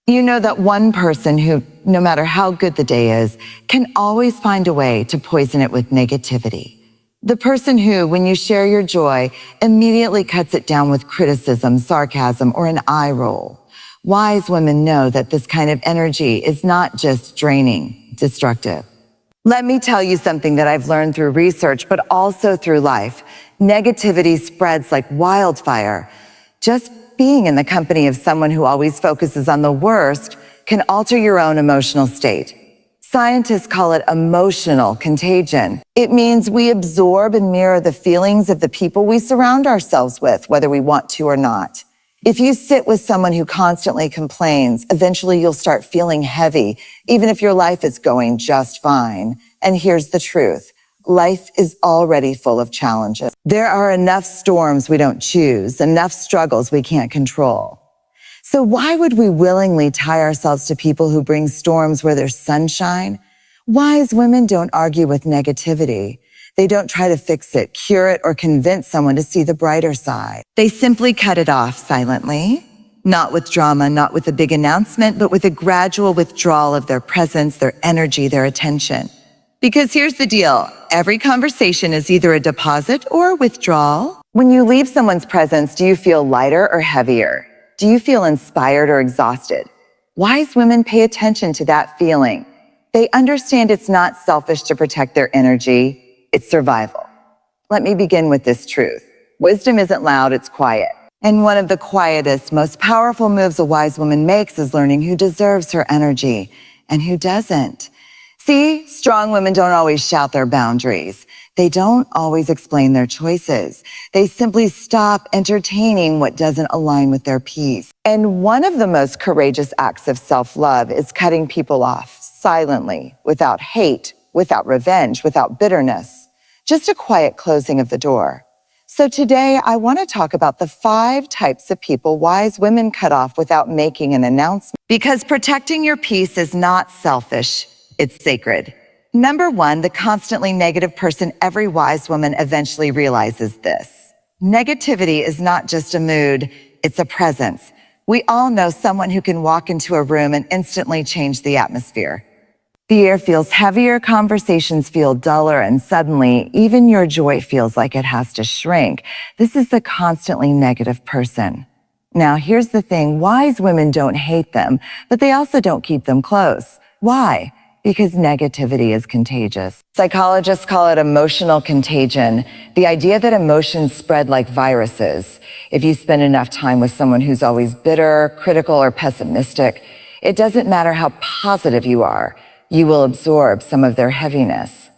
You know that one person who, no matter how good the day is, can always find a way to poison it with negativity. The person who, when you share your joy, immediately cuts it down with criticism, sarcasm, or an eye roll. Wise women know that this kind of energy is not just draining, destructive. Let me tell you something that I've learned through research, but also through life. Negativity spreads like wildfire. Just being in the company of someone who always focuses on the worst can alter your own emotional state. Scientists call it emotional contagion. It means we absorb and mirror the feelings of the people we surround ourselves with, whether we want to or not. If you sit with someone who constantly complains, eventually you'll start feeling heavy, even if your life is going just fine. And here's the truth. Life is already full of challenges. There are enough storms we don't choose, enough struggles we can't control. So why would we willingly tie ourselves to people who bring storms where there's sunshine? Wise women don't argue with negativity. They don't try to fix it, cure it, or convince someone to see the brighter side. They simply cut it off silently, not with drama, not with a big announcement, but with a gradual withdrawal of their presence, their energy, their attention. Because here's the deal. Every conversation is either a deposit or a withdrawal. When you leave someone's presence, do you feel lighter or heavier? Do you feel inspired or exhausted? Wise women pay attention to that feeling. They understand it's not selfish to protect their energy, it's survival. Let me begin with this truth. Wisdom isn't loud, it's quiet. And one of the quietest, most powerful moves a wise woman makes is learning who deserves her energy and who doesn't. See, strong women don't always shout their boundaries. They don't always explain their choices. They simply stop entertaining what doesn't align with their peace. And one of the most courageous acts of self-love is cutting people off silently, without hate, without revenge, without bitterness. Just a quiet closing of the door. So today, I want to talk about the 5 types of people wise women cut off without making an announcement. Because protecting your peace is not selfish. It's sacred. Number 1, the constantly negative person. Every wise woman eventually realizes this. Negativity is not just a mood, it's a presence. We all know someone who can walk into a room and instantly change the atmosphere. The air feels heavier, conversations feel duller, and suddenly even your joy feels like it has to shrink. This is the constantly negative person. Now, here's the thing. Wise women don't hate them, but they also don't keep them close. Why? Because negativity is contagious. Psychologists call it emotional contagion, the idea that emotions spread like viruses. If you spend enough time with someone who's always bitter, critical, or pessimistic, it doesn't matter how positive you are, you will absorb some of their heaviness.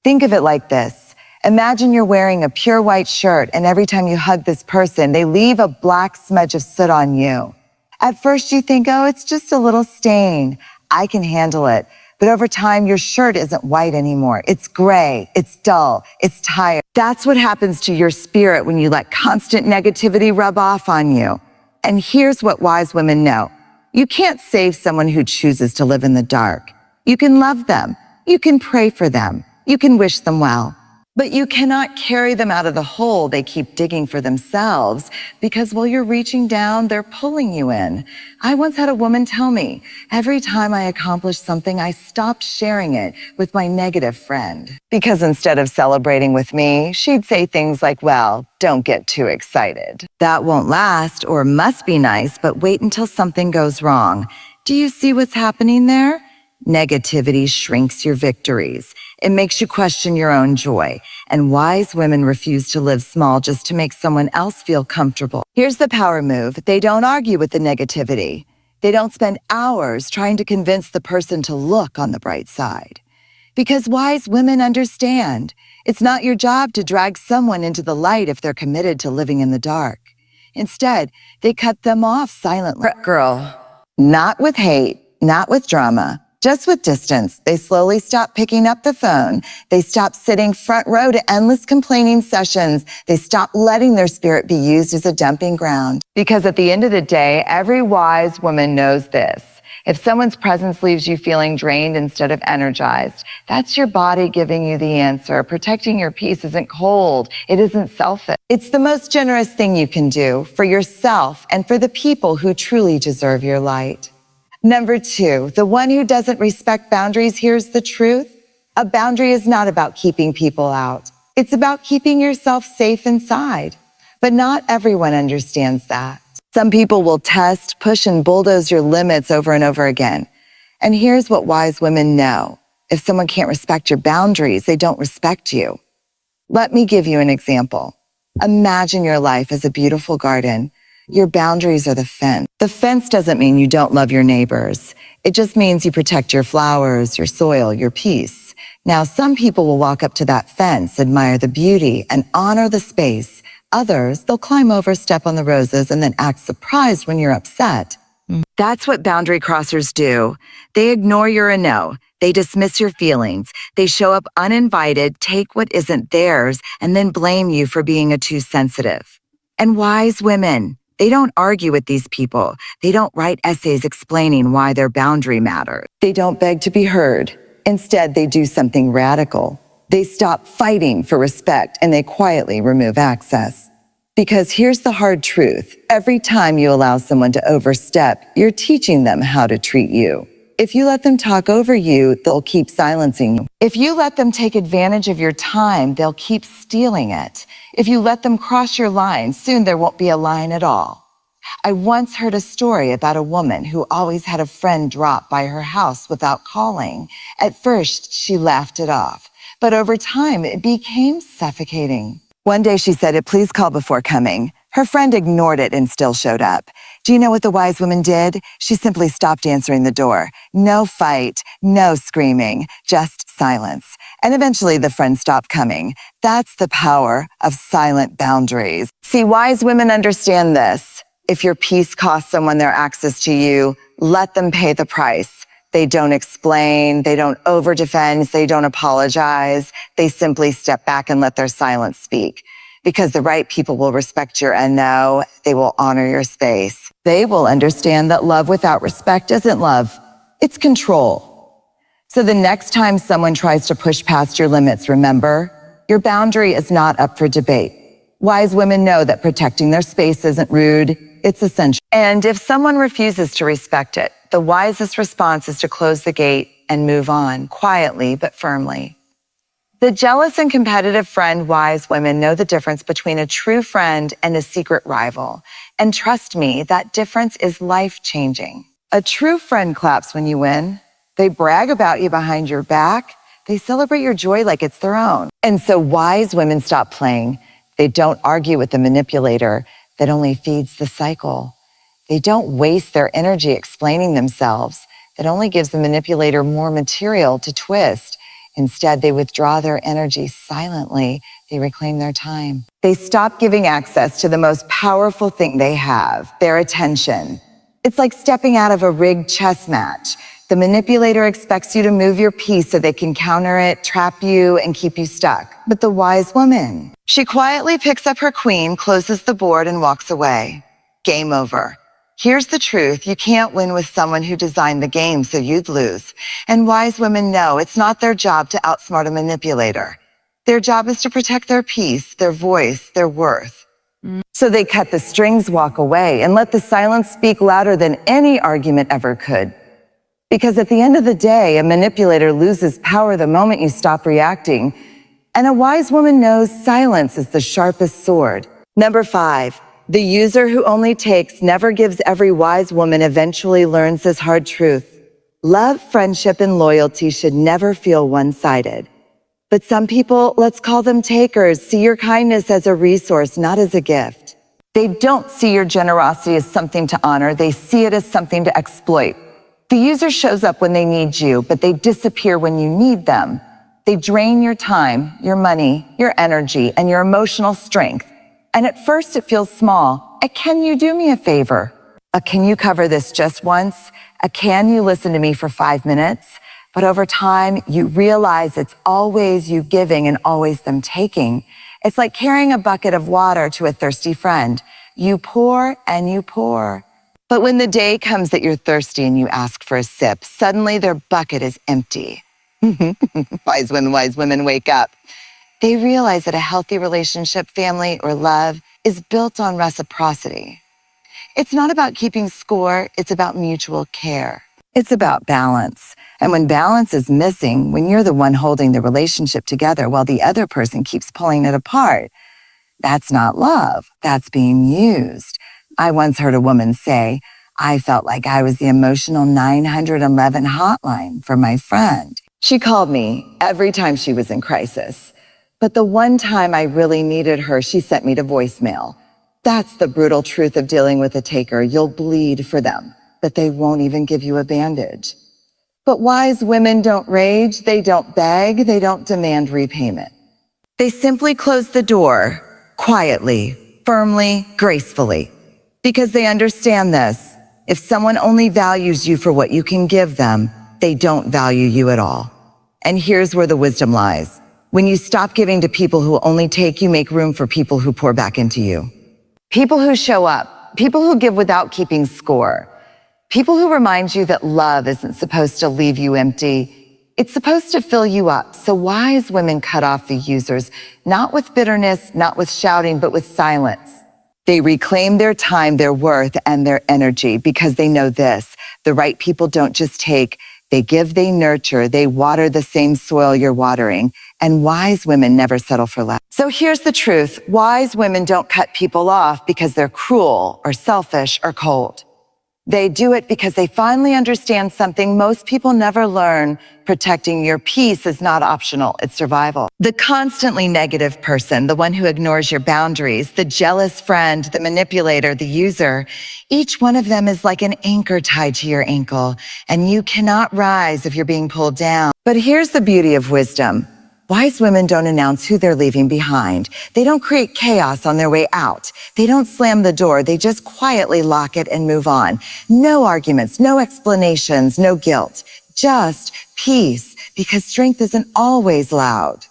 Think of it like this. Imagine you're wearing a pure white shirt, and every time you hug this person, they leave a black smudge of soot on you. At first you think, oh, it's just a little stain. I can handle it. But over time, your shirt isn't white anymore. It's gray, it's dull, it's tired. That's what happens to your spirit when you let constant negativity rub off on you. And here's what wise women know. You can't save someone who chooses to live in the dark. You can love them. You can pray for them. You can wish them well. But you cannot carry them out of the hole they keep digging for themselves, because while you're reaching down, they're pulling you in. I once had a woman tell me, every time I accomplished something, I stopped sharing it with my negative friend. Because instead of celebrating with me, she'd say things like, well, don't get too excited. That won't last or must be nice, but wait until something goes wrong. Do you see what's happening there? Negativity shrinks your victories. It makes you question your own joy. And wise women refuse to live small just to make someone else feel comfortable. Here's the power move. They don't argue with the negativity. They don't spend hours trying to convince the person to look on the bright side. Because wise women understand it's not your job to drag someone into the light if they're committed to living in the dark. Instead, they cut them off silently. Girl, not with hate, not with drama. Just with distance. They slowly stop picking up the phone. They stop sitting front row to endless complaining sessions. They stop letting their spirit be used as a dumping ground. Because at the end of the day, every wise woman knows this. If someone's presence leaves you feeling drained instead of energized, that's your body giving you the answer. Protecting your peace isn't cold. It isn't selfish. It's the most generous thing you can do for yourself and for the people who truly deserve your light. Number 2, the one who doesn't respect boundaries hears the truth. A boundary is not about keeping people out. It's about keeping yourself safe inside. But not everyone understands that. Some people will test, push, and bulldoze your limits over and over again. And here's what wise women know. If someone can't respect your boundaries, they don't respect you. Let me give you an example. Imagine your life as a beautiful garden. Your boundaries are the fence. The fence doesn't mean you don't love your neighbors. It just means you protect your flowers, your soil, your peace. Now, some people will walk up to that fence, admire the beauty, and honor the space. Others, they'll climb over, step on the roses, and then act surprised when you're upset. That's what boundary crossers do. They ignore your no. They dismiss your feelings. They show up uninvited, take what isn't theirs, and then blame you for being too sensitive. And wise women, they don't argue with these people. They don't write essays explaining why their boundary matters. They don't beg to be heard. Instead, they do something radical. They stop fighting for respect and they quietly remove access. Because here's the hard truth. Every time you allow someone to overstep, you're teaching them how to treat you. If you let them talk over you, they'll keep silencing you. If you let them take advantage of your time, they'll keep stealing it. If you let them cross your line, soon there won't be a line at all. I once heard a story about a woman who always had a friend drop by her house without calling. At first, she laughed it off, but over time, it became suffocating. One day she said, "Please call before coming." Her friend ignored it and still showed up. Do you know what the wise woman did? She simply stopped answering the door. No fight, no screaming, just silence. And eventually the friend stopped coming. That's the power of silent boundaries. See, wise women understand this. If your peace costs someone their access to you, let them pay the price. They don't explain, they don't over-defend, they don't apologize. They simply step back and let their silence speak. Because the right people will respect your no, they will honor your space. They will understand that love without respect isn't love, it's control. So the next time someone tries to push past your limits, remember, your boundary is not up for debate. Wise women know that protecting their space isn't rude, it's essential. And if someone refuses to respect it, the wisest response is to close the gate and move on, quietly but firmly. The jealous and competitive friend, wise women know the difference between a true friend and a secret rival. And trust me, that difference is life-changing. A true friend claps when you win. They brag about you behind your back. They celebrate your joy like it's their own. And so wise women stop playing. They don't argue with the manipulator that only feeds the cycle. They don't waste their energy explaining themselves. That only gives the manipulator more material to twist. Instead, they withdraw their energy silently. They reclaim their time. They stop giving access to the most powerful thing they have, their attention. It's like stepping out of a rigged chess match. The manipulator expects you to move your piece so they can counter it, trap you, and keep you stuck. But the wise woman, she quietly picks up her queen, closes the board, and walks away. Game over. Here's the truth. You can't win with someone who designed the game, so you'd lose. And wise women know it's not their job to outsmart a manipulator. Their job is to protect their peace, their voice, their worth. So they cut the strings, walk away, and let the silence speak louder than any argument ever could. Because at the end of the day, a manipulator loses power the moment you stop reacting. And a wise woman knows silence is the sharpest sword. Number 5. The user who only takes never gives. Every wise woman eventually learns this hard truth. Love, friendship, and loyalty should never feel one-sided. But some people, let's call them takers, see your kindness as a resource, not as a gift. They don't see your generosity as something to honor. They see it as something to exploit. The user shows up when they need you, but they disappear when you need them. They drain your time, your money, your energy, and your emotional strength. And at first it feels small. A can you do me a favor? A can you cover this just once? A can you listen to me for 5 minutes? But over time, you realize it's always you giving and always them taking. It's like carrying a bucket of water to a thirsty friend. You pour and you pour. But when the day comes that you're thirsty and you ask for a sip, suddenly their bucket is empty. Wise women wake up. They realize that a healthy relationship, family, or love is built on reciprocity. It's not about keeping score, it's about mutual care. It's about balance. And when balance is missing, when you're the one holding the relationship together while the other person keeps pulling it apart, that's not love. That's being used. I once heard a woman say, I felt like I was the emotional 911 hotline for my friend. She called me every time she was in crisis. But the one time I really needed her, she sent me to voicemail. That's the brutal truth of dealing with a taker. You'll bleed for them, but they won't even give you a bandage. But wise women don't rage, they don't beg, they don't demand repayment. They simply close the door, quietly, firmly, gracefully, because they understand this. If someone only values you for what you can give them, they don't value you at all. And here's where the wisdom lies. When you stop giving to people who only take, you make room for people who pour back into you. People who show up, people who give without keeping score, people who remind you that love isn't supposed to leave you empty. It's supposed to fill you up. So wise women cut off the users, not with bitterness, not with shouting, but with silence. They reclaim their time, their worth, and their energy because they know this. The right people don't just take, they give, they nurture, they water the same soil you're watering. And wise women never settle for less. So here's the truth. Wise women don't cut people off because they're cruel or selfish or cold. They do it because they finally understand something most people never learn. Protecting your peace is not optional, it's survival. The constantly negative person, the one who ignores your boundaries, the jealous friend, the manipulator, the user, each one of them is like an anchor tied to your ankle, and you cannot rise if you're being pulled down. But here's the beauty of wisdom. Wise women don't announce who they're leaving behind. They don't create chaos on their way out. They don't slam the door. They just quietly lock it and move on. No arguments, no explanations, no guilt. Just peace, because strength isn't always loud.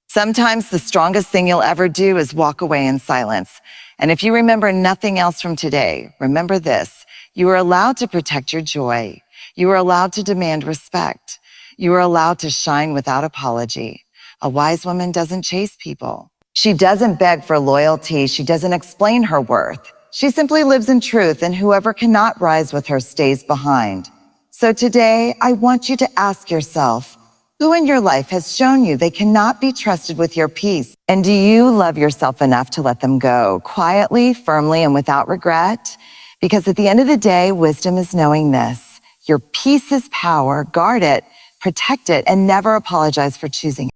Sometimes the strongest thing you'll ever do is walk away in silence. And if you remember nothing else from today, remember this. You are allowed to protect your joy. You are allowed to demand respect. You are allowed to shine without apology. A wise woman doesn't chase people. She doesn't beg for loyalty. She doesn't explain her worth. She simply lives in truth, and whoever cannot rise with her stays behind. So today, I want you to ask yourself, who in your life has shown you they cannot be trusted with your peace? And do you love yourself enough to let them go quietly, firmly, and without regret? Because at the end of the day, wisdom is knowing this. Your peace is power. Guard it, protect it, and never apologize for choosing it.